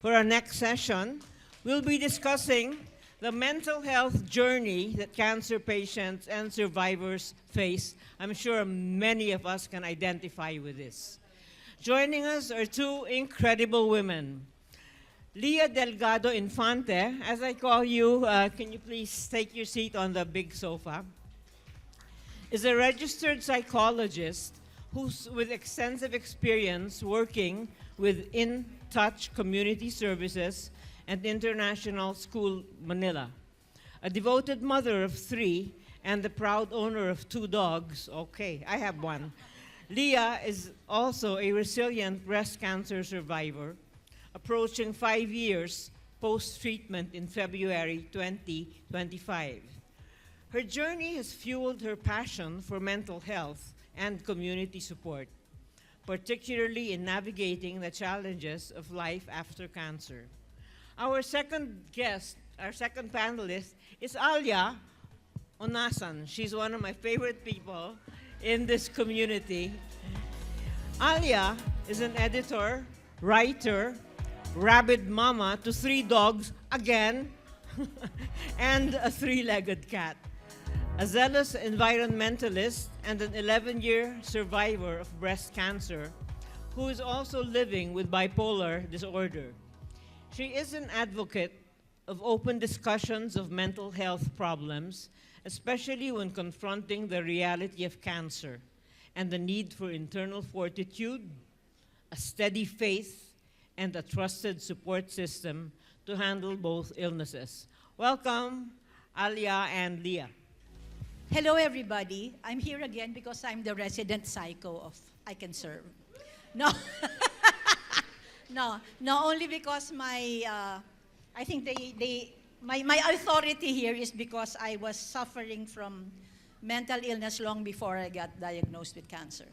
For our next session, we'll be discussing the mental health journey that cancer patients and survivors face. I'm sure many of us can identify with this. Joining us are two incredible women. Lia Delgado-Infante, as I call you, can you please take your seat on the big sofa, is a registered psychologist who's with extensive experience working with InTouch Community Services and International School Manila. A devoted mother of 3 and the proud owner of 2 dogs. Okay, I have one. Lia is also a resilient breast cancer survivor, approaching 5 years post-treatment in February 2025. Her journey has fueled her passion for mental health and community support, particularly in navigating the challenges of life after cancer. Our second guest, our second panelist, is Alya Honasan. She's one of my favorite people in this community. Alya is an editor, writer, rabid mama to 3 dogs, again, and a 3-legged cat. A zealous environmentalist and an 11-year survivor of breast cancer who is also living with bipolar disorder. She is an advocate of open discussions of mental health problems, especially when confronting the reality of cancer and the need for internal fortitude, a steady faith, and a trusted support system to handle both illnesses. Welcome, Alya and Lia. Hello, everybody. I'm here again because I'm the resident psycho of ICANSERVE. No, no, only because my authority here is because I was suffering from mental illness long before I got diagnosed with cancer.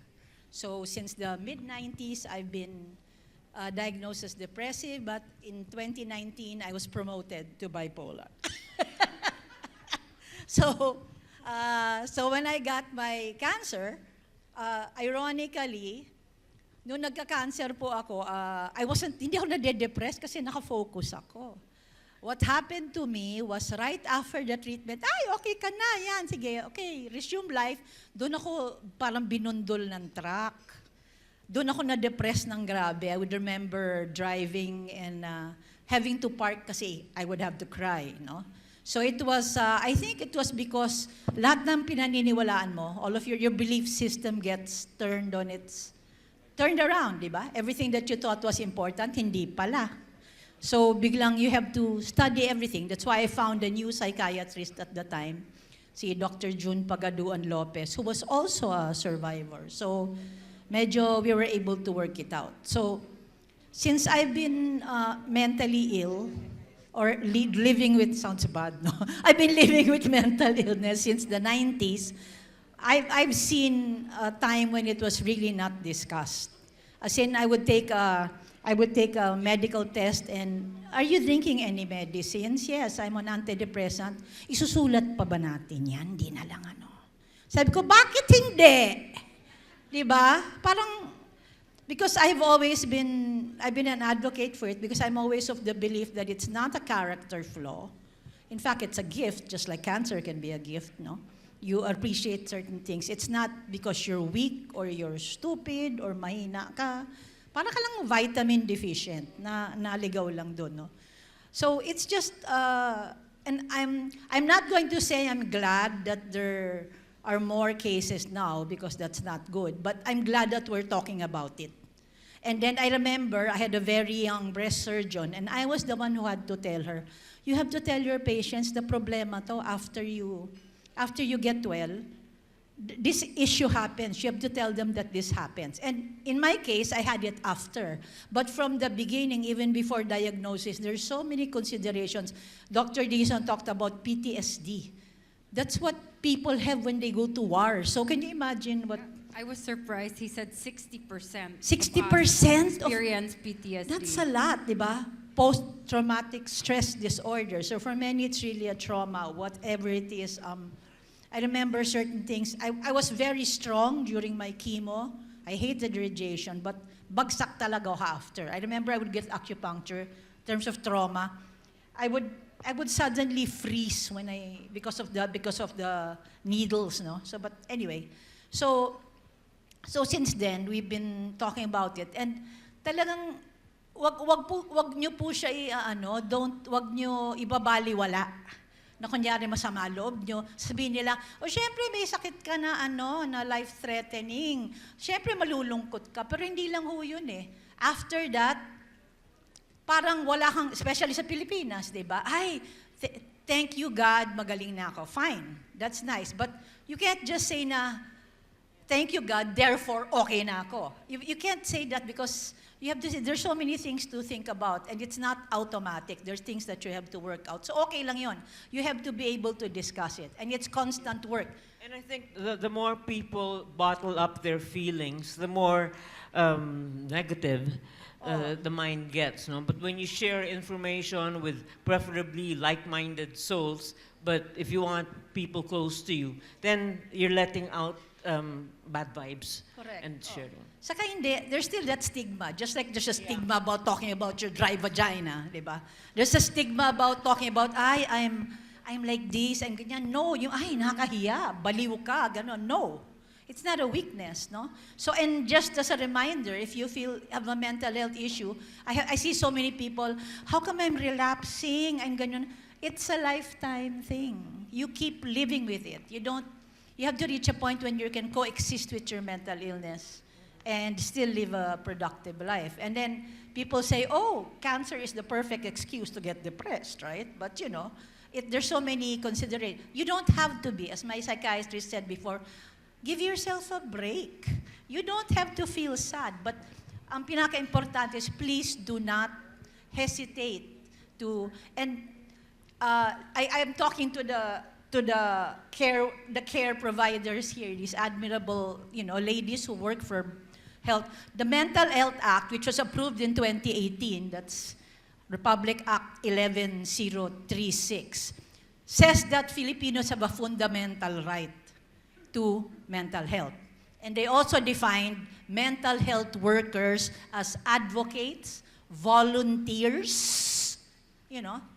So since the mid-90s, I've been diagnosed as depressive, but in 2019, I was promoted to bipolar. So when I got my cancer, ironically, nung nagka-cancer po ako, hindi ako nade-depress kasi nakafocus ako. What happened to me was right after the treatment, okay ka na, yan, sige, okay, resume life. Doon ako parang binundol ng truck. Doon ako na-depress ng grabe. I would remember driving and having to park kasi I would have to cry, no? So it was, I think it was because lahat ng pinaniniwalaan mo, all of your belief system gets turned around, di ba? Everything that you thought was important, hindi pala. So biglang you have to study everything. That's why I found a new psychiatrist at the time, si Dr. June Pagaduan Lopez, who was also a survivor. So medyo we were able to work it out. So since I've been mentally ill, or living with, sounds bad, no? I've been living with mental illness since the 90s. I've seen a time when it was really not discussed. As in, I would take a medical test and, are you drinking any medicines? Yes, I'm on antidepressant. Isusulat pa ba natin yan? Di na lang ano. Sabi ko, bakit hindi? Diba? Parang, because I've been an advocate for it because I'm always of the belief that it's not a character flaw. In fact, it's a gift, just like cancer can be a gift, no? You appreciate certain things. It's not because you're weak or you're stupid or mahina ka. Para ka lang vitamin deficient na naligaw lang doon, no? So it's just, and I'm not going to say I'm glad that there are more cases now because that's not good, but I'm glad that we're talking about it. And then I remember I had a very young breast surgeon, and I was the one who had to tell her, you have to tell your patients the problema to after you get well. This issue happens. You have to tell them that this happens. And in my case, I had it after. But from the beginning, even before diagnosis, there's so many considerations. Dr. Dizon talked about PTSD. That's what people have when they go to war. So can you imagine what... I was surprised. He said 60%. 60% experience PTSD. That's a lot, di ba? Post-traumatic stress disorder. So for many, it's really a trauma, whatever it is. I remember certain things. I was very strong during my chemo. I hated radiation, but bagsak talaga ako after. I remember I would get acupuncture. terms of trauma, I would suddenly freeze when because of the needles, no. So but anyway, so since then we've been talking about it, and talagang wag niyo po siya wag niyo ibabaliwala na kunyari masama loob nyo, sabihin nila, syempre may sakit ka na na life-threatening. Syempre malulungkot ka, pero hindi lang ho yun eh. After that, parang wala kang, especially sa Pilipinas, di ba? Ay, thank you God, magaling na ako. Fine, that's nice. But you can't just say na, thank you God, therefore okay na ako. You can't say that because you have to say, there's so many things to think about and it's not automatic. There's things that you have to work out. So okay lang yun. You have to be able to discuss it. And it's constant work. And I think the more people bottle up their feelings, the more negative the mind gets. No? But when you share information with preferably like-minded souls, but if you want people close to you, then you're letting out bad vibes. Correct. And sharing. Saka hindi, there's still that stigma. Just like there's a stigma about talking about your dry vagina, di ba? There's a stigma about talking about, I'm like this, and ganyan. No, yung, nakakahiya, baliw ka, gano'n. No. It's not a weakness, no? So, and just as a reminder, if you have a mental health issue, I see so many people, how come I'm relapsing? I'm ganyan. It's a lifetime thing. You keep living with it. You have to reach a point when you can coexist with your mental illness and still live a productive life. And then people say, cancer is the perfect excuse to get depressed, right? But there's so many considerations. You don't have to be, as my psychiatrist said before, give yourself a break. You don't have to feel sad, but ang pinaka-importante is please do not hesitate to, and I am talking to the care providers here, these admirable, ladies who work for health. The Mental Health Act, which was approved in 2018, that's Republic Act 11036, says that Filipinos have a fundamental right to mental health. And they also defined mental health workers as advocates, volunteers,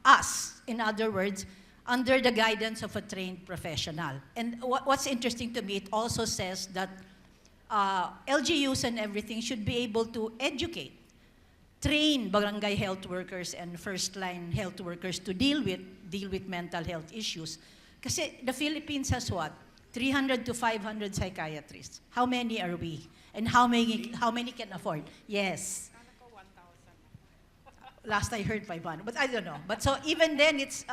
us, in other words, under the guidance of a trained professional. And what's interesting to me, it also says that LGUs and everything should be able to educate, train barangay health workers and first-line health workers to deal with mental health issues. Kasi the Philippines has what? 300 to 500 psychiatrists. How many are we? And how many can afford? Yes. Last I heard 500, but I don't know. But so even then, it's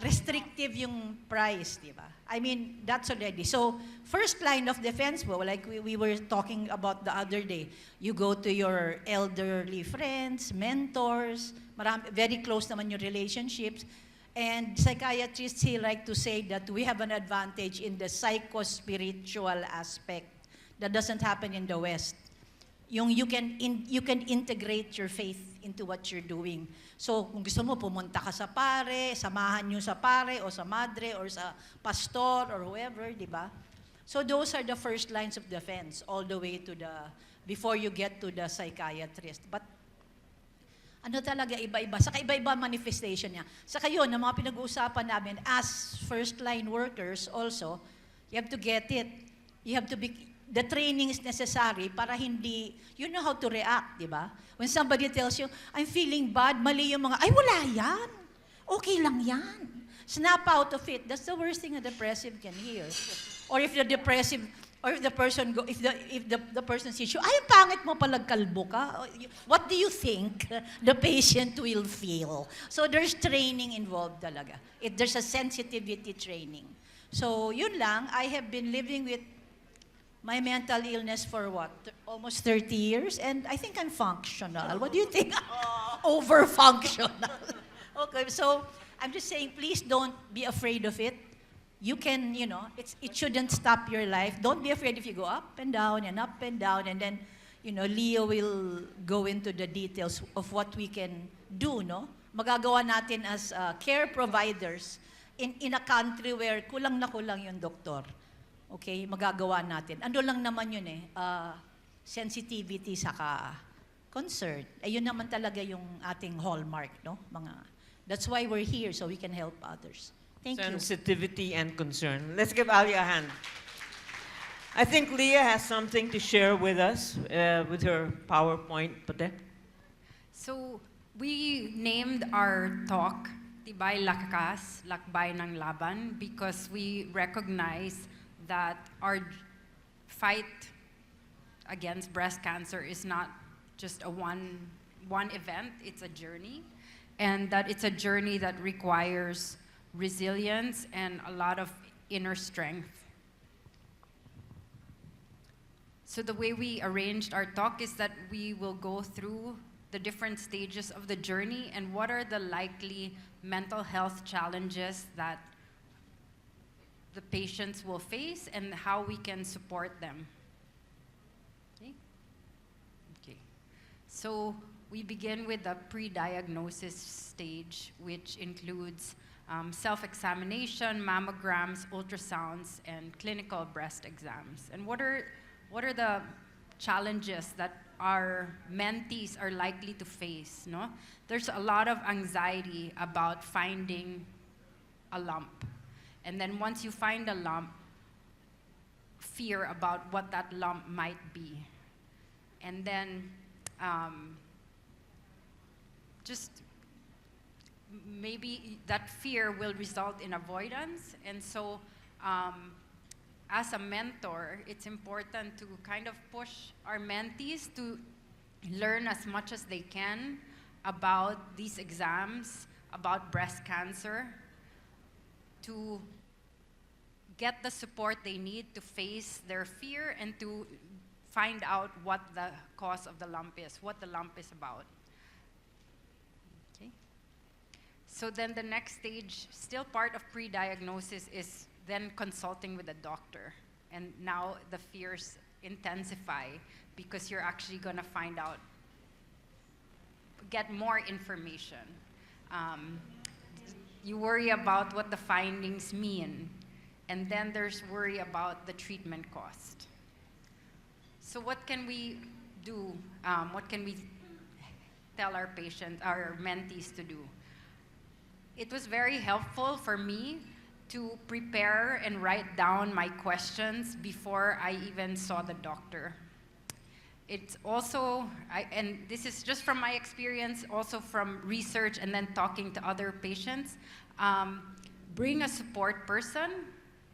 restrictive yung price, di ba? I mean, that's already. So, first line of defense po, like we were talking about the other day, you go to your elderly friends, mentors, very close naman yung relationships, and psychiatrists here like to say that we have an advantage in the psycho-spiritual aspect that doesn't happen in the West. Yung you can integrate your faith into what you're doing. So, kung gusto mo, pumunta ka sa pare, samahan nyo sa pare, o sa madre, or sa pastor, or whoever, di ba? So, those are the first lines of defense, all the way to before you get to the psychiatrist. But, talaga, iba-iba. Saka iba-iba manifestation niya. Saka yun, ang mga pinag-uusapan namin, as first-line workers also, you have to get it. You have to be, the training is necessary para hindi, you know how to react, di ba? When somebody tells you, I'm feeling bad, mali yung mga, ay wala yan. Okay lang yan. Snap out of it. That's the worst thing a depressive can hear. Or if the depressive, or if the person the person sees you, ay pangit mo palag kalbo ka. What do you think the patient will feel? So there's training involved talaga. There's a sensitivity training. So yun lang, I have been living with my mental illness for what? Almost 30 years, and I think I'm functional. What do you think? Over-functional. Okay, so I'm just saying, please don't be afraid of it. You can, it shouldn't stop your life. Don't be afraid if you go up and down, and then, Leo will go into the details of what we can do, no? Magagawa natin as care providers in a country where kulang na kulang yung doktor. Okay, magagawa natin. Ano lang naman yun sensitivity saka concern. Ayun naman talaga yung ating hallmark, no? That's why we're here, so we can help others. Thank you. Sensitivity and concern. Let's give Alya a hand. I think Lia has something to share with us with her PowerPoint. Pate. So we named our talk Tibay Lakas, Lakbay ng Laban, because we recognize that our fight against breast cancer is not just a one event, it's a journey. And that it's a journey that requires resilience and a lot of inner strength. So the way we arranged our talk is that we will go through the different stages of the journey and what are the likely mental health challenges that the patients will face and how we can support them. Okay. So we begin with the pre-diagnosis stage, which includes self-examination, mammograms, ultrasounds, and clinical breast exams. And what are the challenges that our mentees are likely to face? No? There's a lot of anxiety about finding a lump. And then once you find a lump, fear about what that lump might be. And then just maybe that fear will result in avoidance. And so as a mentor, it's important to kind of push our mentees to learn as much as they can about these exams, about breast cancer, to get the support they need to face their fear and to find out what the cause of the lump is, what the lump is about. Okay. So then the next stage, still part of pre-diagnosis, is then consulting with a doctor. And now the fears intensify because you're actually gonna find out, get more information. You worry about what the findings mean, and then there's worry about the treatment cost. So what can we do? What can we tell our patients, our mentees to do? It was very helpful for me to prepare and write down my questions before I even saw the doctor. It's also, and this is just from my experience, also from research and then talking to other patients, bring a support person,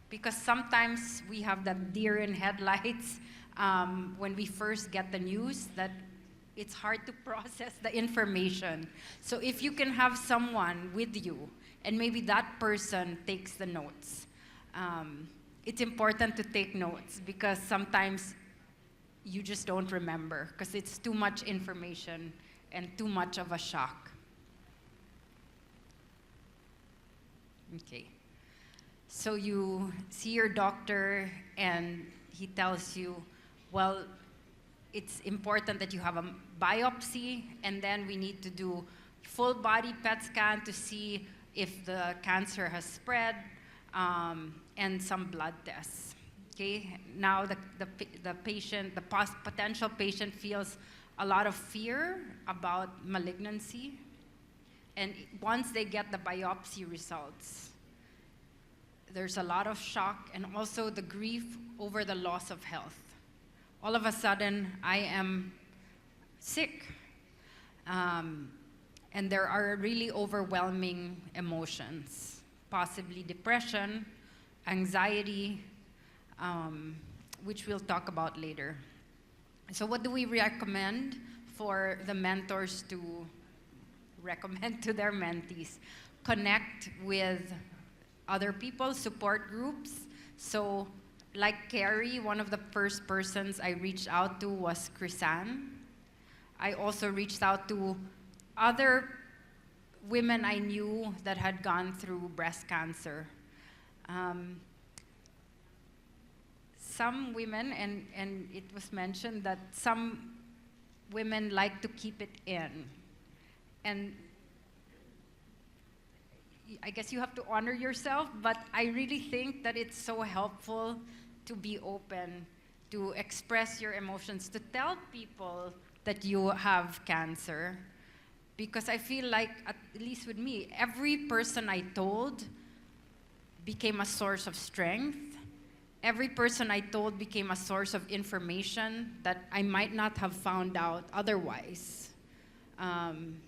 because sometimes we have that deer in headlights when we first get the news that it's hard to process the information. So if you can have someone with you, and maybe that person takes the notes. It's important to take notes because sometimes you just don't remember because it's too much information and too much of a shock. Okay. So you see your doctor and he tells you, well, it's important that you have a biopsy, and then we need to do full body PET scan to see if the cancer has spread, and some blood tests. Okay, now the patient, the potential patient feels a lot of fear about malignancy, and once they get the biopsy results, there's a lot of shock and also the grief over the loss of health. All of a sudden, I am sick. And there are really overwhelming emotions, possibly depression, anxiety, which we'll talk about later. So what do we recommend for the mentors to recommend to their mentees? Connect with other people, support groups. So like Carrie, one of the first persons I reached out to was Chrisanne. I also reached out to other women I knew that had gone through breast cancer. Some women, and it was mentioned that some women like to keep it in. And I guess you have to honor yourself, but I really think that it's so helpful to be open, to express your emotions, to tell people that you have cancer, because I feel like, at least with me, every person I told became a source of strength. Every person I told became a source of information that I might not have found out otherwise. I'm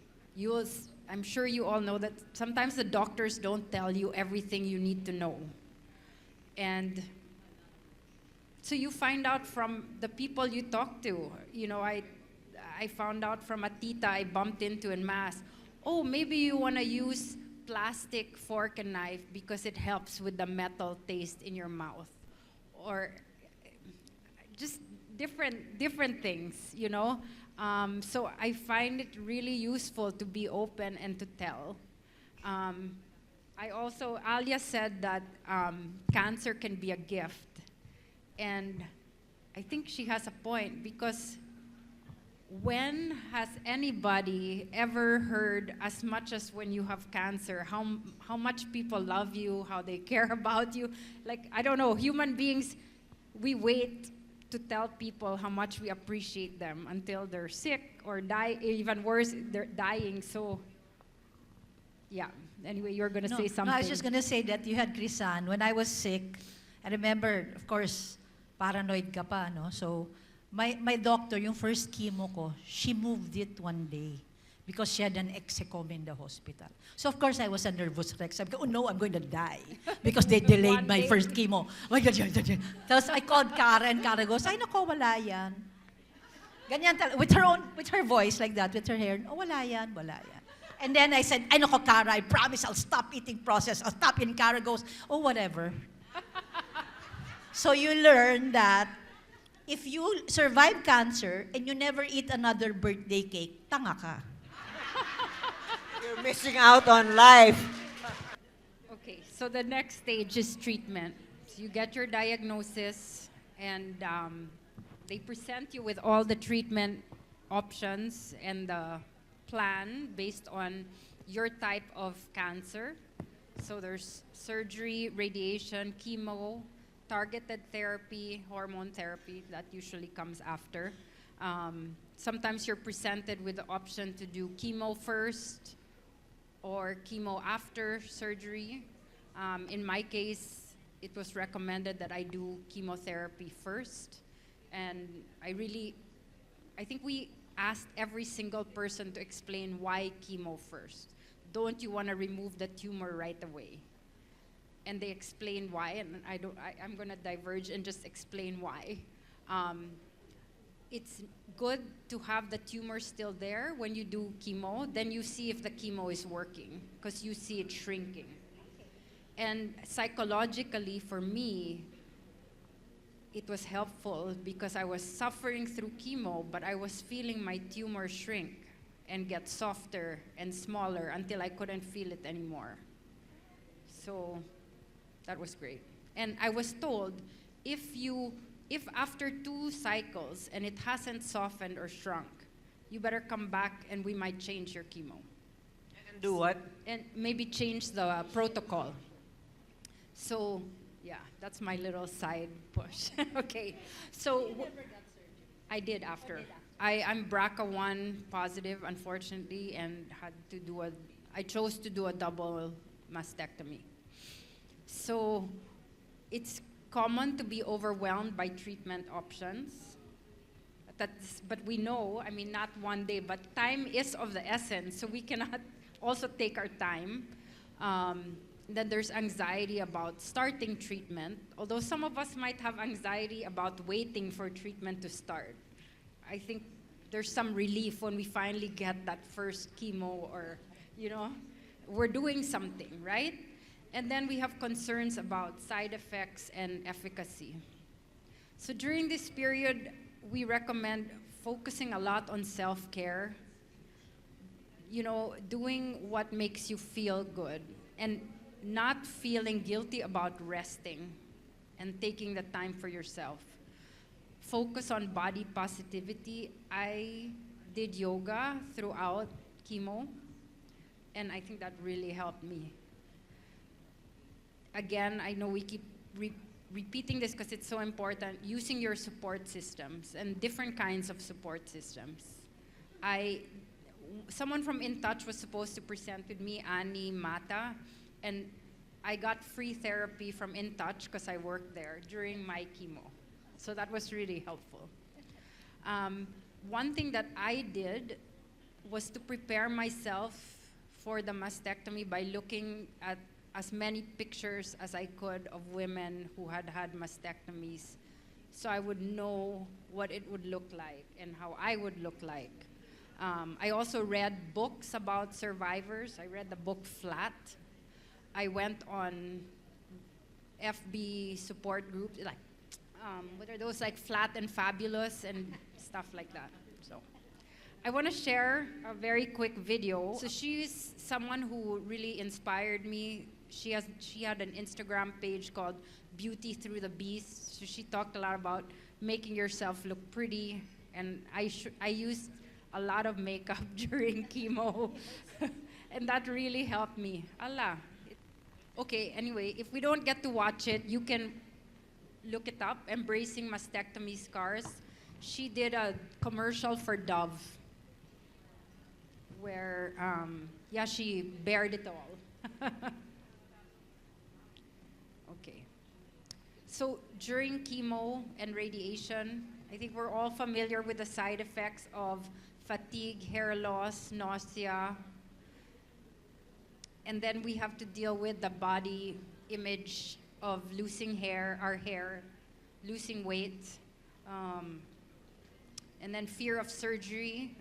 sure you all know that sometimes the doctors don't tell you everything you need to know. And so you find out from the people you talk to. You know, I found out from a tita I bumped into in Mass, oh, maybe you want to use plastic fork and knife because it helps with the metal taste in your mouth. Or just different things, you know? So I find it really useful to be open and to tell. Alya said that cancer can be a gift. And I think she has a point, because when has anybody ever heard, as much as when you have cancer, how much people love you, how they care about you? Like, I don't know, human beings, we wait to tell people how much we appreciate them until they're sick or die, even worse, they're dying. So, yeah. Anyway, you're going to say something. No, I was just going to say that you had Krisan. When I was sick, I remember, of course, paranoid ka pa, no? So, my doctor, yung first chemo ko, she moved it one day because she had an execom in the hospital. So, of course, I was a nervous wreck. Sabi ko, oh no, I'm going to die because they delayed my first chemo. Oh my God, Tapos I called Karen. Karen goes, ay nako, wala yan. Ganyan with her voice like that, with her hair, oh wala yan. And then I said, ay nako, Kara, I promise I'll stop eating processed. I'll stop eating. Kara goes, oh whatever. So you learn that if you survive cancer and you never eat another birthday cake, tanga ka. You're missing out on life. Okay, so the next stage is treatment. So you get your diagnosis, and they present you with all the treatment options and the plan based on your type of cancer. So there's surgery, radiation, chemo, targeted therapy, hormone therapy, that usually comes after. Sometimes you're presented with the option to do chemo first or chemo after surgery. In my case, it was recommended that I do chemotherapy first. And I think we asked every single person to explain why chemo first. Don't you want to remove the tumor right away? And they explain why, and I'm going to diverge and just explain why. It's good to have the tumor still there when you do chemo. Then you see if the chemo is working, because you see it shrinking. And psychologically, for me, it was helpful because I was suffering through chemo, but I was feeling my tumor shrink and get softer and smaller until I couldn't feel it anymore. So that was great. And I was told, if after 2 cycles and it hasn't softened or shrunk, you better come back and we might change your chemo. And do what? And maybe change the protocol. So, yeah, that's my little side push. Okay, so I did after. I'm BRCA1 positive, unfortunately, and I chose to do a double mastectomy. So it's common to be overwhelmed by treatment options. But we know, I mean, not one day, but time is of the essence, so we cannot also take our time. Then there's anxiety about starting treatment, although some of us might have anxiety about waiting for treatment to start. I think there's some relief when we finally get that first chemo, or, you know, we're doing something, right? And then we have concerns about side effects and efficacy. So during this period, we recommend focusing a lot on self-care, you know, doing what makes you feel good, and not feeling guilty about resting and taking the time for yourself. Focus on body positivity. I did yoga throughout chemo, and I think that really helped me. Again, I know we keep repeating this because it's so important, using your support systems and different kinds of support systems. someone from InTouch was supposed to present with me, Annie Mata, and I got free therapy from InTouch because I worked there during my chemo. So that was really helpful. One thing that I did was to prepare myself for the mastectomy by looking at as many pictures as I could of women who had had mastectomies, so I would know what it would look like and how I would look like. I also read books about survivors. I read the book Flat. I went on FB support groups, like, what are those, like Flat and Fabulous and stuff like that. So I want to share a very quick video. So she's someone who really inspired me. She had an Instagram page called Beauty Through the Beast. So she talked a lot about making yourself look pretty, and I used a lot of makeup during chemo, and that really helped me. Allah. Okay, anyway, if we don't get to watch it, you can look it up, Embracing Mastectomy Scars. She did a commercial for Dove where, yeah, she bared it all. Okay. So during chemo and radiation, I think we're all familiar with the side effects of fatigue, hair loss, nausea, and then we have to deal with the body image of losing hair, our hair, losing weight, and then fear of surgery.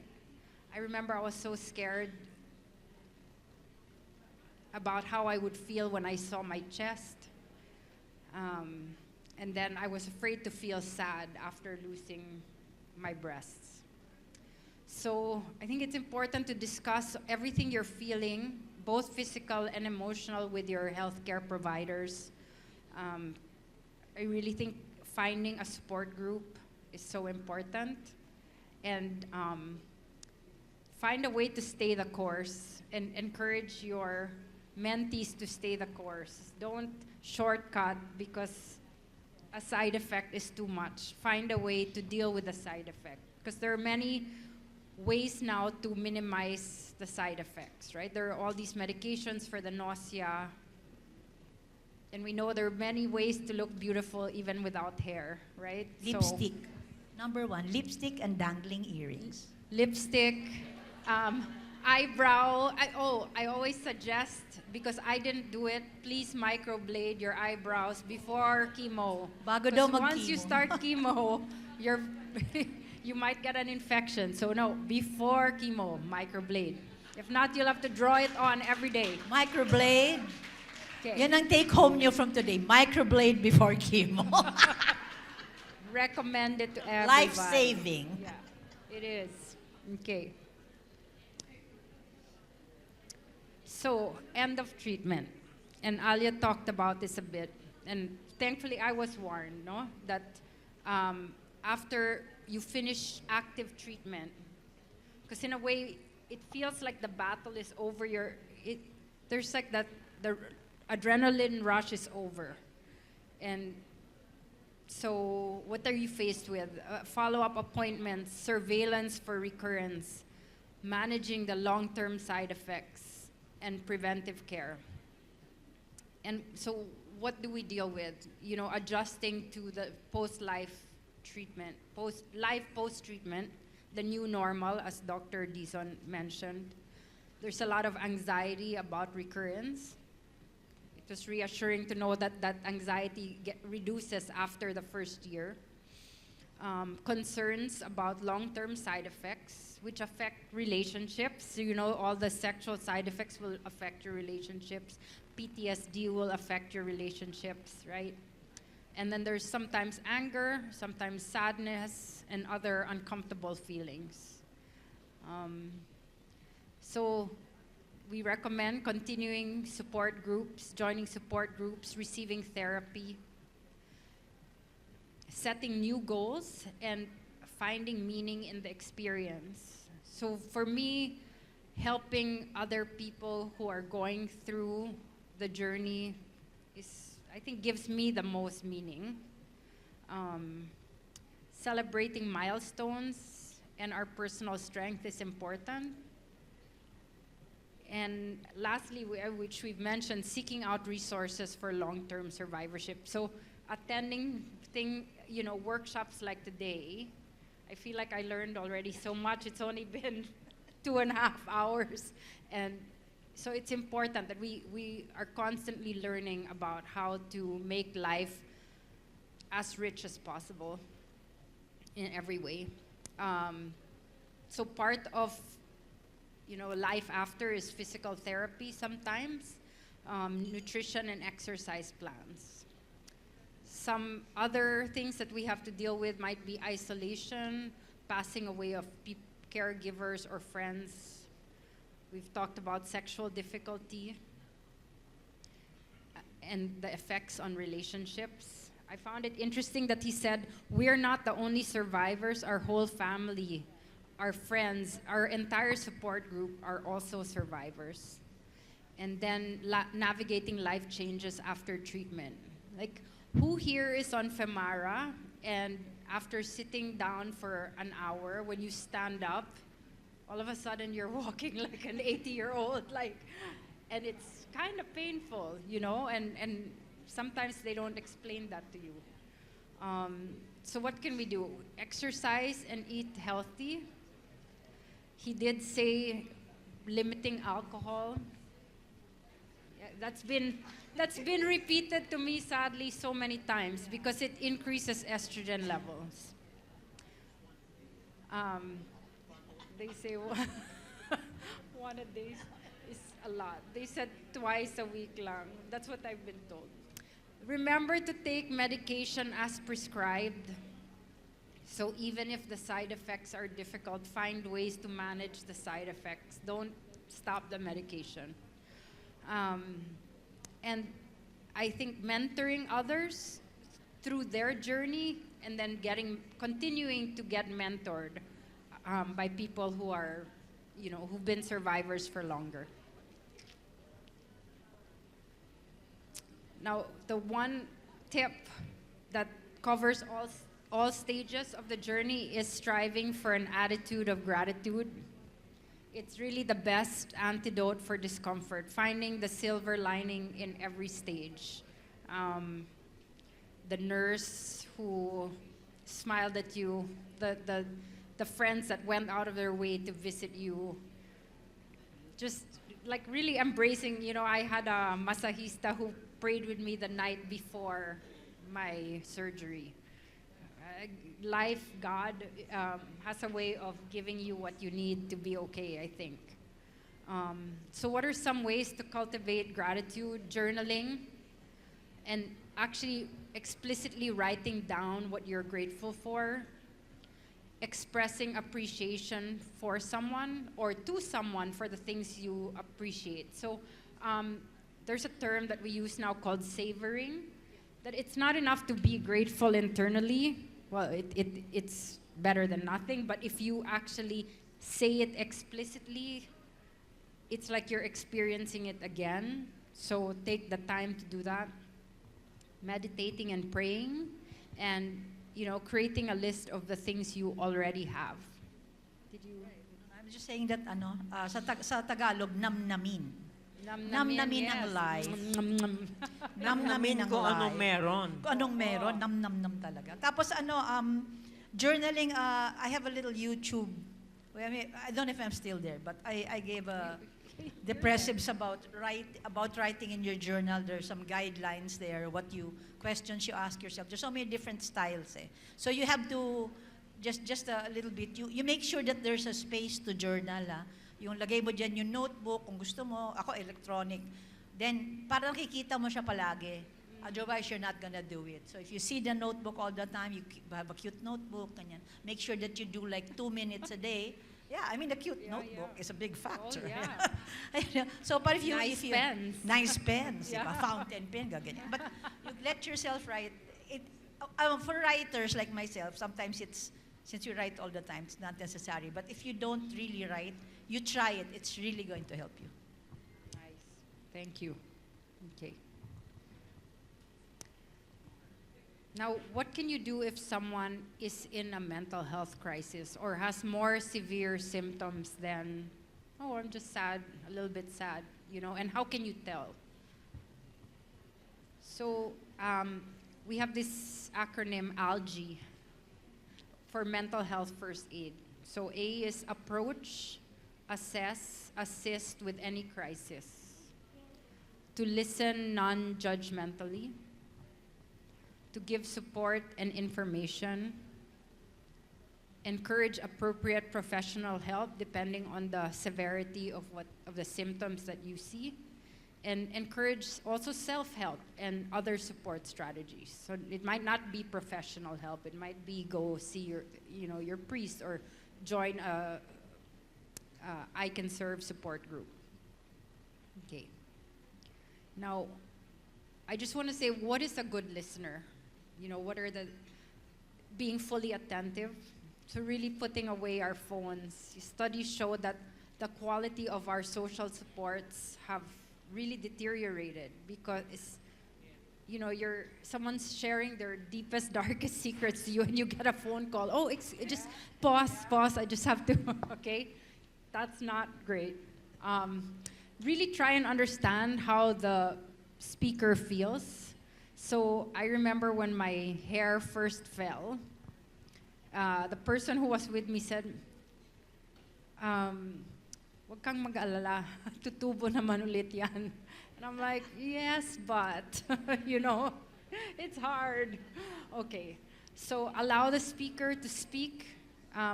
I remember I was so scared about how I would feel when I saw my chest. And then I was afraid to feel sad after losing my breasts. So I think it's important to discuss everything you're feeling, both physical and emotional, with your healthcare providers. I really think finding a support group is so important. And find a way to stay the course and encourage your mentees to stay the course. Don't shortcut because a side effect is too much. Find a way to deal with the side effect, because there are many ways now to minimize the side effects, right? There are all these medications for the nausea, and we know there are many ways to look beautiful even without hair, right? Lipstick. Number one, lipstick and dangling earrings. Lipstick, eyebrow. I always suggest, because I didn't do it, please microblade your eyebrows before chemo. Bago daw Because mag-chemo. once you start chemo, you might get an infection. So no, before chemo, microblade. If not, you'll have to draw it on every day. Microblade. Okay. Yan ang take home nyo from today. Microblade before chemo. Recommend it to everybody. Life-saving. Yeah, it is. Okay. So, end of treatment. And Alya talked about this a bit. And thankfully, I was warned, no? That after you finish active treatment, because in a way, it feels like the battle is over. There's like that, the adrenaline rush is over. And so what are you faced with? Follow-up appointments, surveillance for recurrence, managing the long-term side effects, and preventive care. And so what do we deal with? You know, adjusting to the post-life treatment, post-treatment, the new normal, as Dr. Dizon mentioned. There's a lot of anxiety about recurrence. It was reassuring to know that that anxiety reduces after the first year. Concerns about long-term side effects, which affect relationships. So, you know, all the sexual side effects will affect your relationships. PTSD will affect your relationships, right? And then there's sometimes anger, sometimes sadness, and other uncomfortable feelings. So we recommend continuing support groups, joining support groups, receiving therapy, setting new goals, and finding meaning in the experience. So for me, helping other people who are going through the journey I think gives me the most meaning. Celebrating milestones and our personal strength is important. And lastly, which we've mentioned, seeking out resources for long-term survivorship. So attending workshops like today, I feel like I learned already so much. It's only been 2.5 hours. And so it's important that we are constantly learning about how to make life as rich as possible in every way. So part of life after is physical therapy sometimes, nutrition and exercise plans. Some other things that we have to deal with might be isolation, passing away of caregivers or friends. We've talked about sexual difficulty and the effects on relationships. I found it interesting that he said, we're not the only survivors, our whole family, our friends, our entire support group are also survivors. And then navigating life changes after treatment. Like, who here is on Femara, and after sitting down for an hour, when you stand up, all of a sudden you're walking like an 80-year-old, and it's kind of painful, and sometimes they don't explain that to you. So what can we do? Exercise and eat healthy. He did say limiting alcohol. Yeah, that's been repeated to me, sadly, so many times because it increases estrogen levels. They say one a day is a lot. They said twice a week lang. That's what I've been told. Remember to take medication as prescribed. So even if the side effects are difficult, find ways to manage the side effects. Don't stop the medication. And I think mentoring others through their journey and then continuing to get mentored by people who are, who've been survivors for longer. Now, the one tip that covers all stages of the journey is striving for an attitude of gratitude. It's really the best antidote for discomfort, finding the silver lining in every stage. The nurse who smiled at you, the friends that went out of their way to visit you, just like really embracing, I had a masahista who prayed with me the night before my surgery. Life, God has a way of giving you what you need to be okay, I think. So what are some ways to cultivate gratitude? Journaling, and actually explicitly writing down what you're grateful for. Expressing appreciation for someone or to someone for the things you appreciate. So there's a term that we use now called savoring, that it's not enough to be grateful internally. Well, it's better than nothing, but if you actually say it explicitly, it's like you're experiencing it again. So take the time to do that. Meditating and praying, and creating a list of the things you already have. Did you? I'm just saying that sa Tagalog, namnamin. Namnamin ang life. Namnamin ang kung life. anong meron. Kung anong meron, nam talaga. Tapos journaling, I have a little YouTube. I don't know if I'm still there, but I gave depressives about writing in your journal. There's some guidelines there, questions you ask yourself. There's so many different styles. So you have to, just a little bit, you make sure that there's a space to journal. Yung lagay mo dyan yung notebook, kung gusto mo, ako electronic. Then, parang nakikita mo siya palagi. Otherwise, you're not gonna do it. So if you see the notebook all the time, you have a cute notebook, ganyan. Make sure that you do like 2 minutes a day. Yeah, I mean, the cute notebook is a big factor. Oh, yeah. So, but if you... Pens. Nice pens, yeah. Fountain pen, ganyan. But you let yourself write. For writers like myself, sometimes since you write all the time, it's not necessary. But if you don't really write, you try it. It's really going to help you. Nice. Thank you. Okay. Now, what can you do if someone is in a mental health crisis or has more severe symptoms than, oh, I'm just sad, a little bit sad, you know, and how can you tell? So we have this acronym ALGE for mental health first aid. So A is approach, assess, assist with any crisis. To listen non-judgmentally. To give support and information. Encourage appropriate professional help depending on the severity of the symptoms that you see. And encourage also self-help and other support strategies. So it might not be professional help. It might be go see your priest or join a ICANSERVE support group. Okay. Now, I just want to say, what is a good listener? You know, what are the being fully attentive? So really putting away our phones. Studies show that the quality of our social supports have really deteriorated because someone's sharing their deepest, darkest secrets to you and you get a phone call. Oh, just pause, I just have to, okay? That's not great. Really try and understand how the speaker feels. So I remember when my hair first fell, the person who was with me said, "Wag kang mag-alala, tutubo naman ulit yan." And I'm like, yes, but, it's hard. Okay, so allow the speaker to speak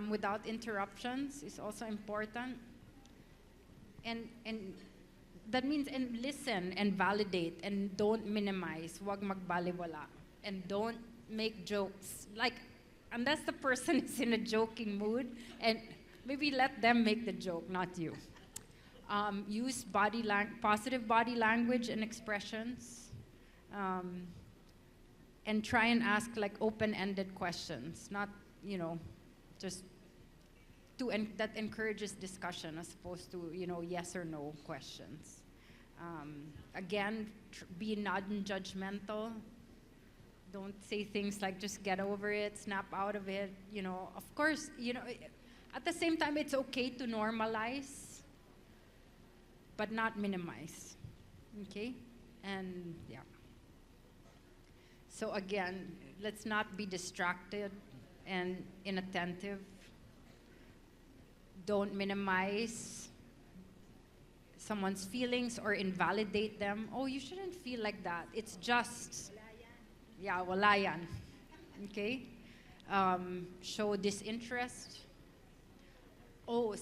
without interruptions is also important. And that means, and listen and validate and don't minimize, wag magbaliwala, and don't make jokes. Like, unless the person is in a joking mood, and maybe let them make the joke, not you. Use positive body language and expressions, and try and ask like open-ended questions, not, just that encourages discussion as opposed to, yes or no questions. Again, be non-judgmental. Don't say things like just get over it, snap out of it. Of course, at the same time, it's okay to normalize, but not minimize, okay? And yeah. So again, let's not be distracted and inattentive. Don't minimize someone's feelings or invalidate them. Oh, you shouldn't feel like that. It's just, yeah, wala yan. Okay? Show disinterest. Oh,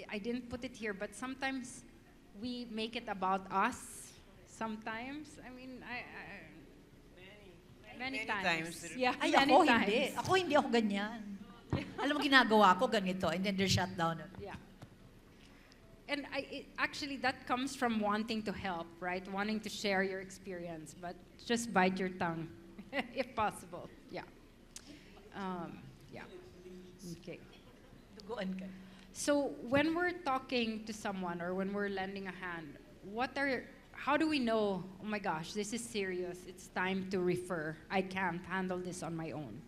I didn't put it here, but sometimes we make it about us. Sometimes, I mean, many times. Yeah, Ay, many ako times. hindi. Ako hindi ako ganyan. Alam mo, ginagawa ko ganito, and then they're shut down. Yeah. And actually, that comes from wanting to help, right? Wanting to share your experience, but just bite your tongue, if possible. Yeah. Yeah. Okay. Duguan ka. So when we're talking to someone or when we're lending a hand, how do we know, oh my gosh, this is serious, it's time to refer, I can't handle this on my own?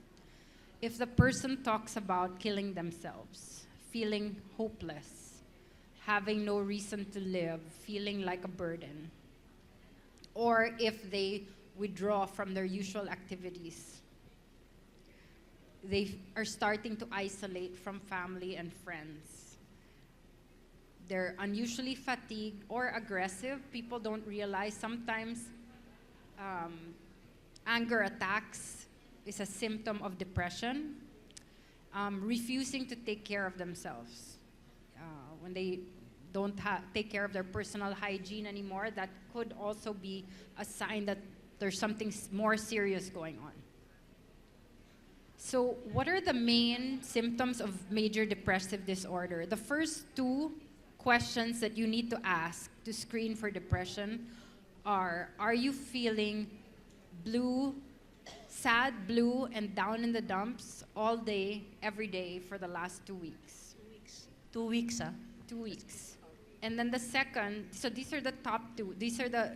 If the person talks about killing themselves, feeling hopeless, having no reason to live, feeling like a burden, or if they withdraw from their usual activities, they are starting to isolate from family and friends. They're unusually fatigued or aggressive. People don't realize sometimes anger attacks is a symptom of depression. Refusing to take care of themselves. When they don't take care of their personal hygiene anymore, that could also be a sign that there's something more serious going on. So what are the main symptoms of major depressive disorder? The first two questions that you need to ask to screen for depression are you feeling blue, sad, blue, and down in the dumps all day, every day for the last 2 weeks? 2 weeks, ah? 2 weeks. And then the second, so these are the top two. These are the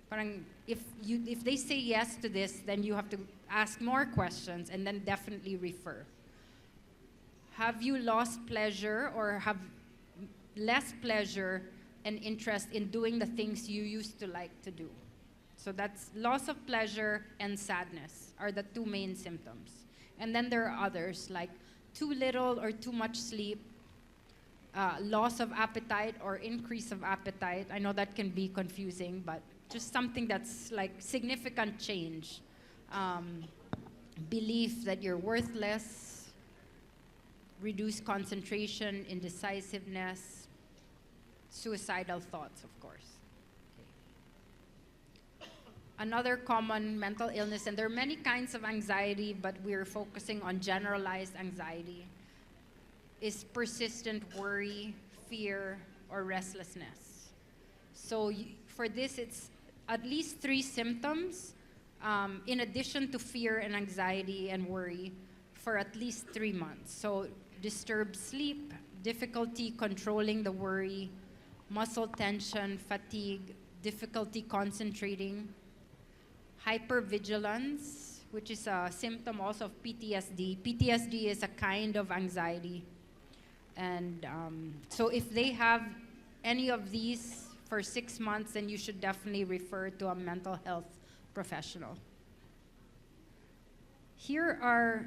Parang if they say yes to this, then you have to ask more questions and then definitely refer. Have you lost pleasure or have less pleasure and interest in doing the things you used to like to do? So that's loss of pleasure and sadness are the two main symptoms. And then there are others like too little or too much sleep, loss of appetite or increase of appetite. I know that can be confusing, but just something that's like significant change. Belief that you're worthless, reduced concentration, indecisiveness, suicidal thoughts, of course. Another common mental illness, and there are many kinds of anxiety, but we're focusing on generalized anxiety, is persistent worry, fear, or restlessness. So for this, it's at least 3 symptoms, in addition to fear and anxiety and worry, for at least 3 months. So disturbed sleep, difficulty controlling the worry, muscle tension, fatigue, difficulty concentrating, hypervigilance, which is a symptom also of PTSD. PTSD is a kind of anxiety. And so if they have any of these for 6 months, then you should definitely refer to a mental health professional. Here are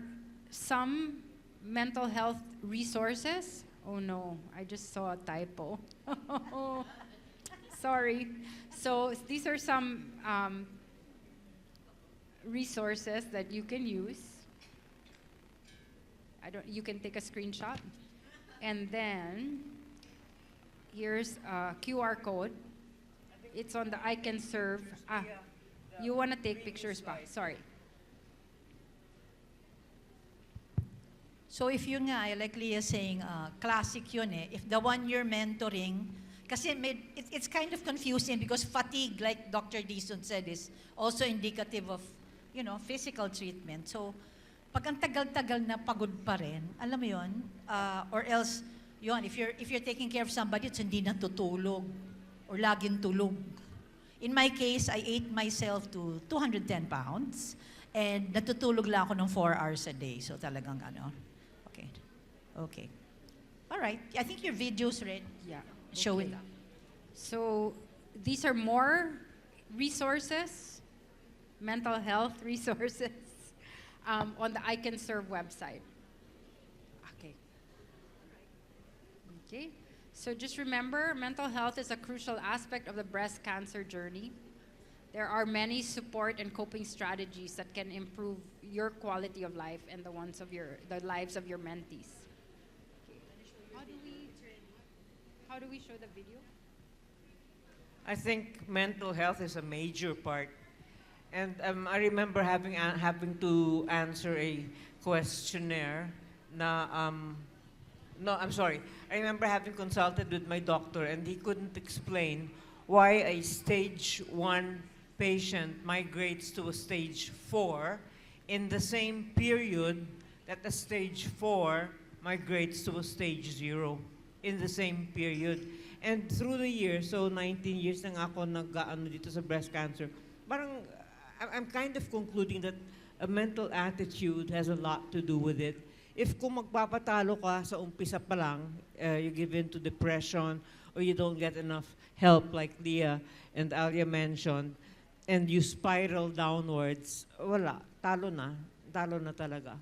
some mental health resources. Oh no, I just saw a typo. Sorry. So these are some resources that you can use. You can take a screenshot. And then here's a QR code. It's on the ICANSERVE. You want to take pictures pa? Sorry. So if yun nga, like Lia saying, classic yun eh. If the one you're mentoring, kasi it's kind of confusing because fatigue, like Dr. Dizon said, is also indicative of, physical treatment. So pag ang tagal-tagal na pagod pa rin, alam mo yun, or else, yun, if you're taking care of somebody, it's hindi natutulog or laging tulog. In my case, I ate myself to 210 pounds and natutulog lang ako ng 4 hours a day. So talagang Okay. All right. I think your video's ready. Yeah. Show it. So these are more resources, mental health resources, on the ICANSERVE website. Okay. So just remember, mental health is a crucial aspect of the breast cancer journey. There are many support and coping strategies that can improve your quality of life and the lives of your mentees. How do we show the video? I think mental health is a major part. And I remember having to answer a questionnaire no, I'm sorry. I remember having consulted with my doctor and he couldn't explain why a stage 1 patient migrates to a stage 4 in the same period that a stage 4 migrates to a stage 0 in the same period. And through the years, so 19 years na nga ako nag-ano dito sa breast cancer, parang I'm kind of concluding that a mental attitude has a lot to do with it. If kung magpapatalo ka sa umpisa pa lang, you give in to depression or you don't get enough help like Lia and Alya mentioned, and you spiral downwards, wala, talo na talaga.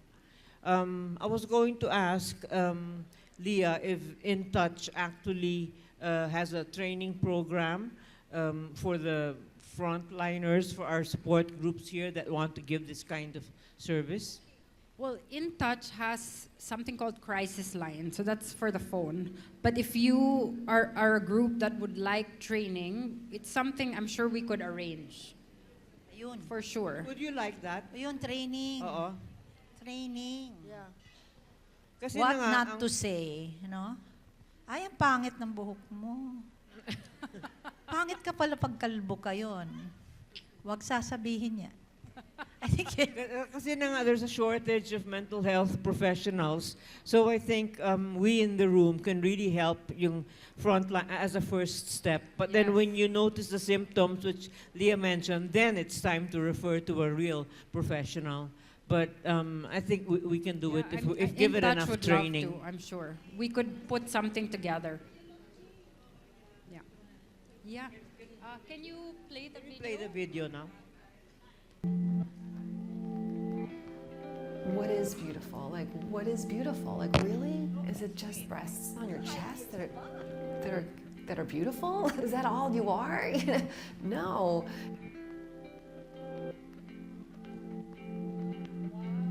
I was going to ask Lia if InTouch actually has a training program for the frontliners, for our support groups here that want to give this kind of service. Well, InTouch has something called Crisis Line, so that's for the phone. But if you are a group that would like training, it's something I'm sure we could arrange. Ayun. For sure. Would you like that? Ayun, training. Oo. Training. Yeah. Kasi What na nga, not to say, Ay, ang pangit ng buhok mo. Pangit ka pala pag kalbo ka yun. Huwag sasabihin niya. I think Kasi na nga, there's a shortage of mental health professionals. So I think we in the room can really help yung frontline as a first step. But then Yes. when you notice the symptoms, which Lia mentioned, then it's time to refer to a real professional. But I think we can do it if given InTouch enough would training. love to, I'm sure. We could put something together. Yeah. Yeah. Can you play the video? Play the video now. What is beautiful? Like, what is beautiful? Like, really? Is it just breasts on your chest that are beautiful? Is that all you are? No.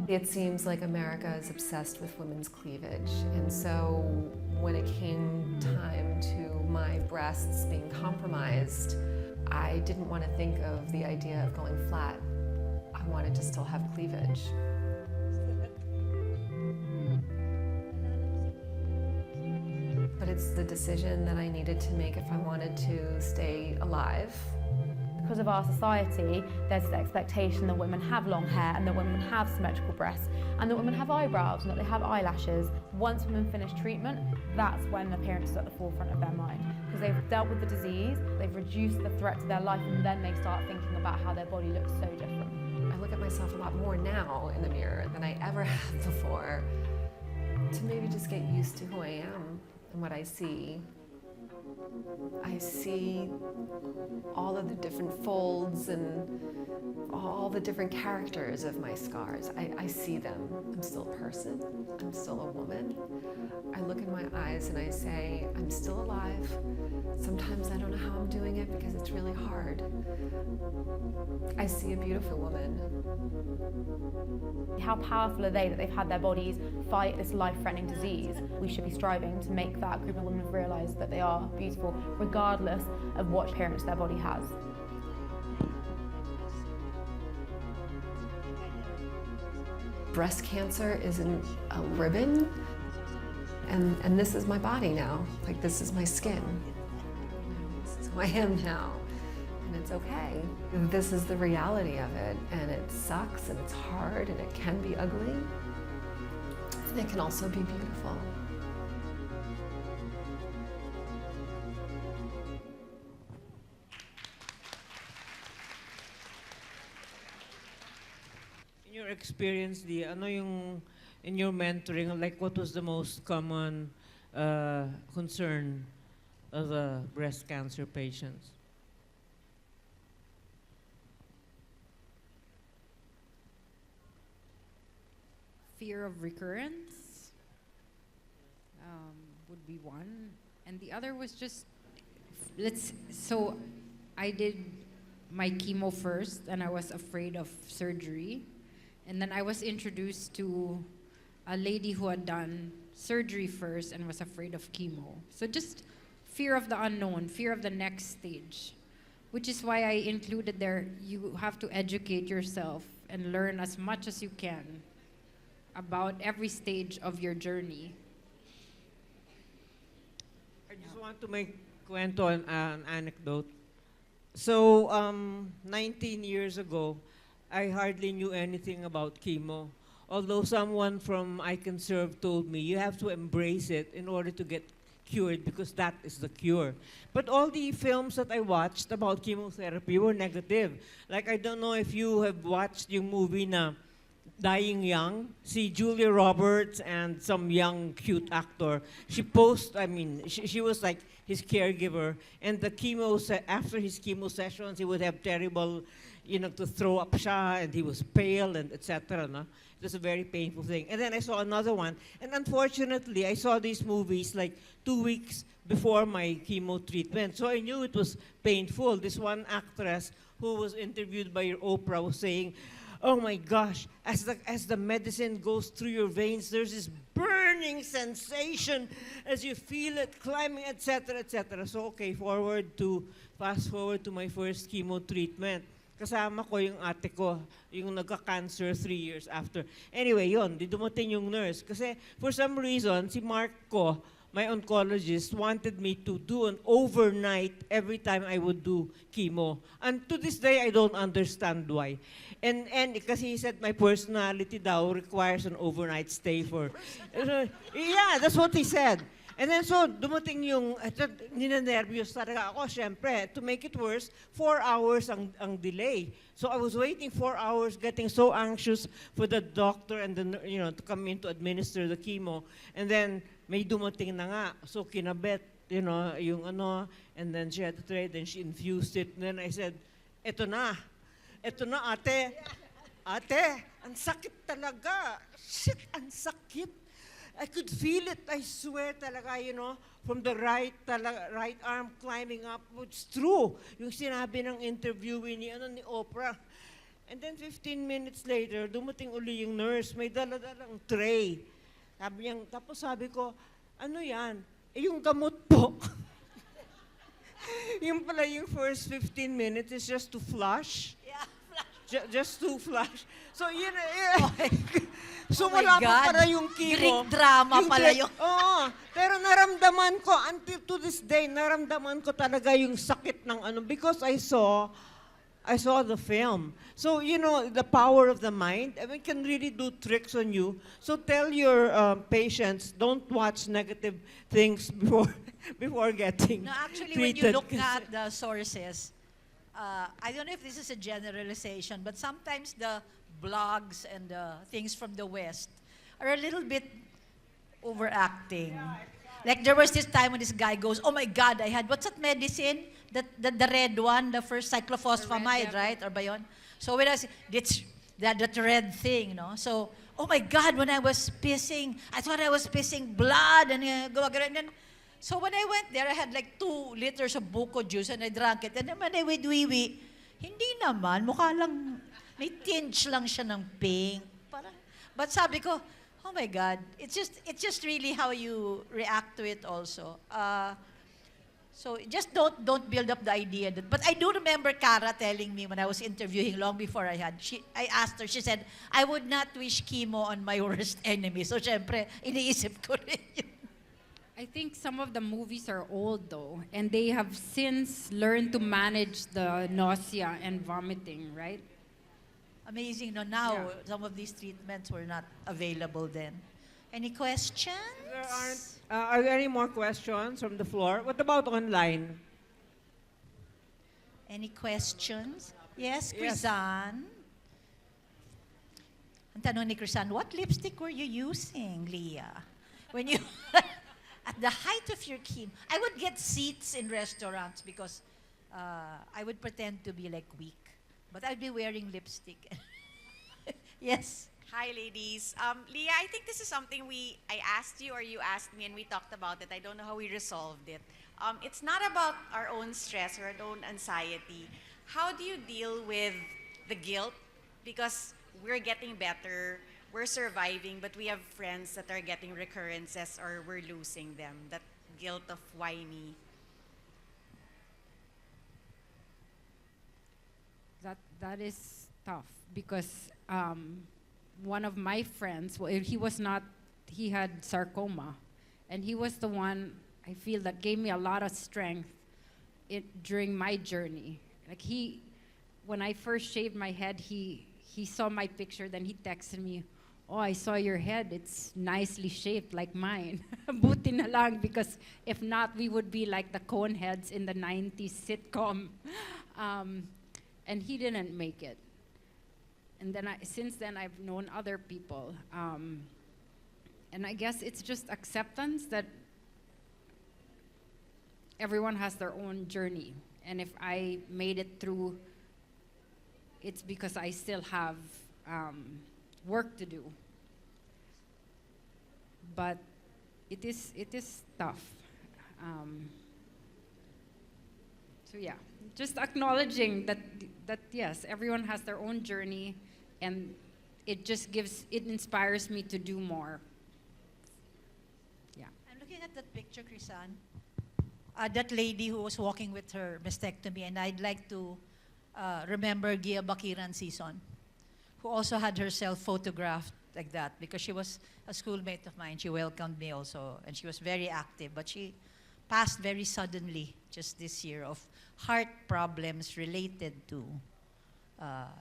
It seems like America is obsessed with women's cleavage, and so when it came time to my breasts being compromised, I didn't want to think of the idea of going flat. I wanted to still have cleavage. But it's the decision that I needed to make if I wanted to stay alive. Because of our society, there's this expectation that women have long hair and that women have symmetrical breasts and that women have eyebrows and that they have eyelashes. Once women finish treatment, that's when appearance is at the forefront of their mind. Because they've dealt with the disease, they've reduced the threat to their life, and then they start thinking about how their body looks so different. I look at myself a lot more now in the mirror than I ever have before, to maybe just get used to who I am and what I see. I see all of the different folds and all the different characters of my scars. I see them. I'm still a person. I'm still a woman. I look in my eyes and I say, I'm still alive. Sometimes I don't know how I'm doing it because it's really hard. I see a beautiful woman. How powerful are they that they've had their bodies fight this life-threatening disease? We should be striving to make that group of women realise that they are beautiful, regardless of what appearance their body has. Breast cancer isn't a ribbon, and this is my body now. Like, this is my skin. This is who I am now, and it's okay. This is the reality of it, and it sucks, and it's hard, and it can be ugly, and it can also be beautiful. In your experience, Lia, ano yung in your mentoring, like what was the most common concern of the breast cancer patients? Fear of recurrence would be one. And the other was just, so I did my chemo first and I was afraid of surgery. And then I was introduced to a lady who had done surgery first and was afraid of chemo. So just fear of the unknown, fear of the next stage, which is why I included there, you have to educate yourself and learn as much as you can about every stage of your journey. I just want to make kwento an anecdote. So, 19 years ago, I hardly knew anything about chemo. Although someone from ICANSERVE told me, you have to embrace it in order to get cured because that is the cure. But all the films that I watched about chemotherapy were negative. Like, I don't know if you have watched yung movie na Dying Young, see Julia Roberts and some young cute actor. She was like his caregiver, and the after his chemo sessions, he would have terrible, to throw up siya, and he was pale and etc. No? It was a very painful thing. And then I saw another one, and unfortunately, I saw these movies like 2 weeks before my chemo treatment, so I knew it was painful. This one actress who was interviewed by Oprah was saying, oh my gosh, as the medicine goes through your veins, there's this burning sensation as you feel it climbing, etc., etc. So, okay, fast forward to my first chemo treatment. Kasama ko yung ate ko, yung nagka-cancer 3 years after. Anyway, di dumating yung nurse. Kasi for some reason, si Mark ko, my oncologist wanted me to do an overnight every time I would do chemo. And to this day, I don't understand why. And because he said my personality daw requires an overnight stay for... yeah, that's what he said. And then so, dumating yung, ninenervyos talaga ako, syempre, to make it worse, 4 hours ang delay. So I was waiting 4 hours, getting so anxious for the doctor and to come in to administer the chemo. And then, may dumating na nga. So kinabet, yung and then she had to try, then she infused it. And then I said, eto na, ate. Ate, ang sakit talaga. Shit, ang sakit. I could feel it, I swear talaga, from the right arm climbing up. It's true. Yung sinabi ng interviewee ni Oprah. And then 15 minutes later, dumating uli yung nurse, may dala-dalang tray. Tapos sabi ko, ano yan? Yung gamot po. Yung pala yung first 15 minutes is just to flush. Yeah, Just to flush. So, so, Oh my wala pa God. pala yung chemo. Greek drama pala yung... Oo. Pero naramdaman ko, until to this day, naramdaman ko talaga yung sakit ng because I saw the film. So, the power of the mind, can really do tricks on you. So tell your patients, don't watch negative things before getting No, actually, treated. when you look at the sources, I don't know if this is a generalization, but sometimes the blogs and the things from the West are a little bit overacting. Like there was this time when this guy goes, oh my God, I had, what's that medicine? The red one, the first cyclophosphamide, right? Or ba yun? So when I say, it's that red thing, no? So, oh my God, when I was pissing, I thought I was pissing blood, and then, so when I went there, I had like 2 liters of buko juice and I drank it. And then when I went wee-wee, hindi naman, mukha lang, may tinge lang siya ng pink. Parang, but sabi ko, oh my God, it's just really how you react to it also. So just don't build up the idea. But I do remember Cara telling me when I was interviewing long before I asked her, she said, I would not wish chemo on my worst enemy. So syempre, iniisip ko rin yun. I think some of the movies are old though, and they have since learned to manage the nausea and vomiting, right? Amazing, no? Now, Yeah. some of these treatments were not available then. Any questions? There aren't. Are there any more questions from the floor? What about online? Any questions? Yes, Yes. Crisan? Ang tanong ni Crisan, what lipstick were you using, Lia? When you, at the height of your chemo, I would get seats in restaurants because I would pretend to be like weak. But I'd be wearing lipstick. Yes. Hi, ladies. Lia, I think this is something I asked you or you asked me and we talked about it. I don't know how we resolved it. It's not about our own stress or our own anxiety. How do you deal with the guilt? Because we're getting better, we're surviving, but we have friends that are getting recurrences or we're losing them. That guilt of why me? That is tough because one of my friends, he had sarcoma, and he was the one I feel that gave me a lot of strength during my journey. Like when I first shaved my head, he saw my picture, then he texted me, oh, I saw your head, it's nicely shaped like mine. Buti na lang, because if not, we would be like the cone heads in the 90s sitcom. And he didn't make it. And then since then, I've known other people. And I guess it's just acceptance that everyone has their own journey. And if I made it through, it's because I still have work to do. But it is tough. So yeah, just acknowledging that yes, everyone has their own journey, and it inspires me to do more. Yeah. I'm looking at that picture, Crisan. That lady who was walking with her mastectomy, and I'd like to remember Gia Bakiran Sison, who also had herself photographed like that because she was a schoolmate of mine. She welcomed me also, and she was very active. But she passed very suddenly just this year of heart problems related to.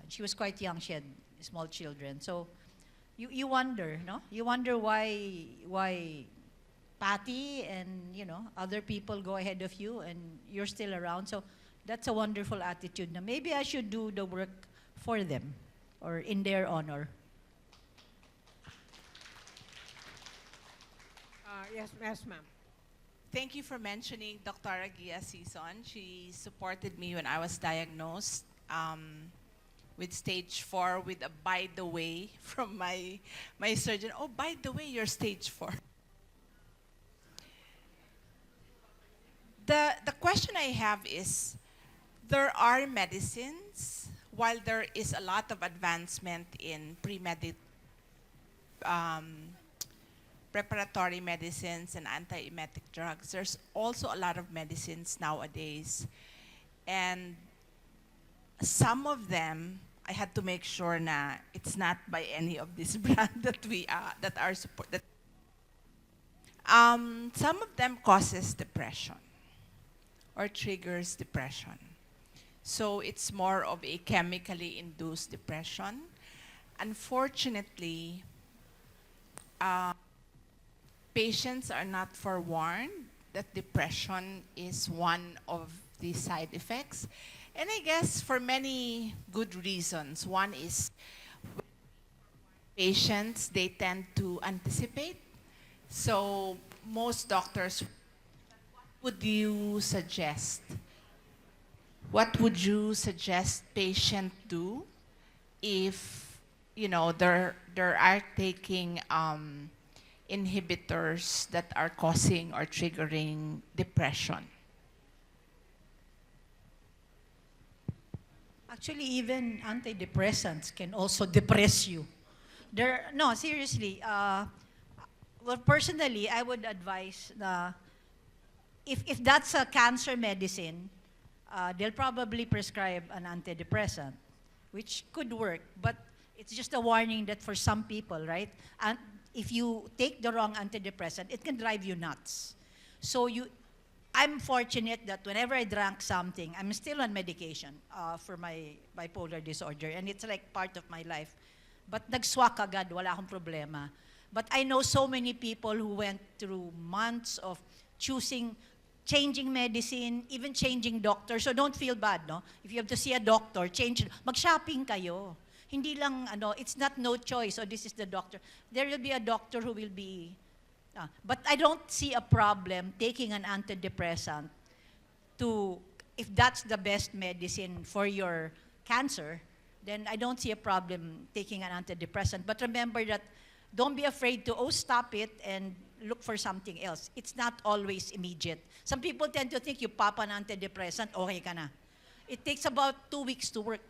She was quite young. She had small children. So you wonder, no? You wonder why Patty and other people go ahead of you and you're still around. So that's a wonderful attitude. Now maybe I should do the work for them or in their honor. Yes, ma'am. Thank you for mentioning Dr. Agia Sison. She supported me when I was diagnosed with stage 4 with a by the way from my surgeon. Oh, by the way, you're stage 4. The question I have is, there are medicines, while there is a lot of advancement in preparatory medicines and antiemetic drugs, there's also a lot of medicines nowadays. And some of them, I had to make sure na it's not by any of this brand that are supported. Some of them causes depression or triggers depression. So it's more of a chemically induced depression. Unfortunately, patients are not forewarned that depression is one of the side effects. And I guess for many good reasons. One is patients, they tend to anticipate. So most doctors, what would you suggest? What would you suggest patient do if they are taking inhibitors that are causing or triggering depression? Actually, even antidepressants can also depress you. No, seriously. Well, personally, I would advise if that's a cancer medicine, they'll probably prescribe an antidepressant, which could work. But it's just a warning that for some people, right? And if you take the wrong antidepressant, it can drive you nuts. So I'm fortunate that whenever I drank something, I'm still on medication for my bipolar disorder, and it's like part of my life. But nagswak agad, wala akong problema. But I know so many people who went through months of changing medicine, even changing doctor. So don't feel bad, no? If you have to see a doctor, mag-shopping kayo. Hindi lang, it's not no choice, or this is the doctor. There will be a doctor who will be. But I don't see a problem taking an antidepressant if that's the best medicine for your cancer, then I don't see a problem taking an antidepressant. But remember that don't be afraid to stop it and look for something else. It's not always immediate. Some people tend to think you pop an antidepressant, okay ka na. It takes about 2 weeks to work.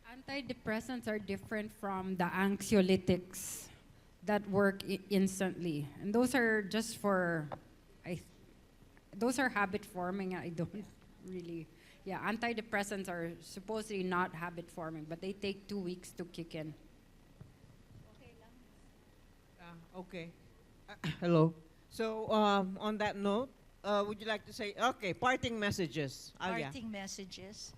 Antidepressants are different from the anxiolytics that work instantly. And those are just those are habit forming. I don't really, antidepressants are supposedly not habit forming, but they take 2 weeks to kick in. Okay. Hello. So on that note, would you like to say, parting messages, Alya? Parting messages.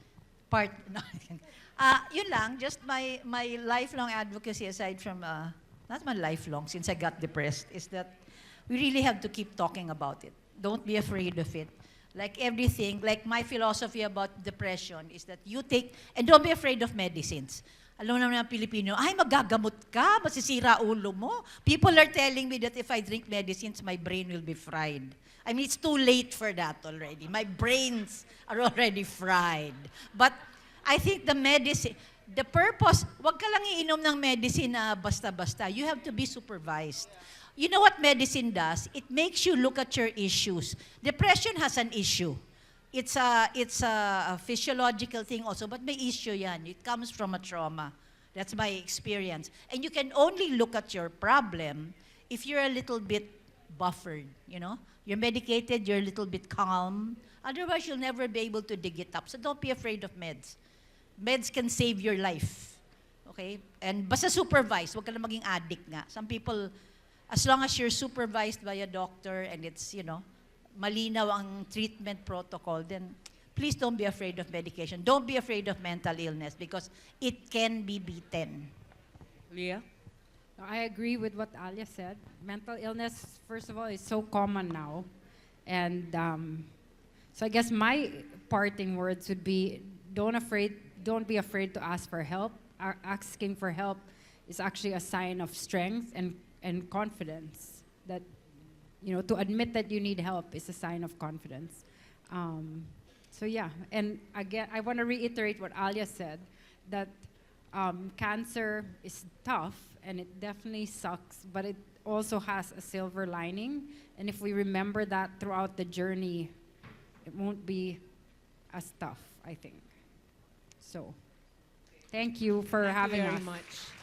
Yun lang, just my lifelong advocacy aside from, not my lifelong, since I got depressed, is that we really have to keep talking about it. Don't be afraid of it. Like everything, like my philosophy about depression is that you take, and don't be afraid of medicines. Alam naman ng Pilipino, ay magagamot ka, masisira ulo mo. People are telling me that if I drink medicines, my brain will be fried. I mean, it's too late for that already. My brains are already fried. But I think the purpose, wag ka lang iinom ng medicine na basta-basta. You have to be supervised. You know what medicine does? It makes you look at your issues. Depression has an issue. It's a physiological thing also, but may issue yan. It comes from a trauma. That's my experience. And you can only look at your problem if you're a little bit buffered, You're medicated, you're a little bit calm. Otherwise, you'll never be able to dig it up. So don't be afraid of meds. Meds can save your life. Okay? And basta supervised, huwag ka na maging addict nga. Some people, as long as you're supervised by a doctor and it's, malinaw ang treatment protocol, then please don't be afraid of medication. Don't be afraid of mental illness because it can be beaten. Lia? I agree with what Alya said. Mental illness, first of all, is so common now. And so I guess my parting words would be, don't be afraid to ask for help. Asking for help is actually a sign of strength and confidence. That, to admit that you need help is a sign of confidence. So yeah, and again, I want to reiterate what Alya said, that cancer is tough and it definitely sucks, but it also has a silver lining. And if we remember that throughout the journey, it won't be as tough, I think. So, thank you for having us. Thank you very much.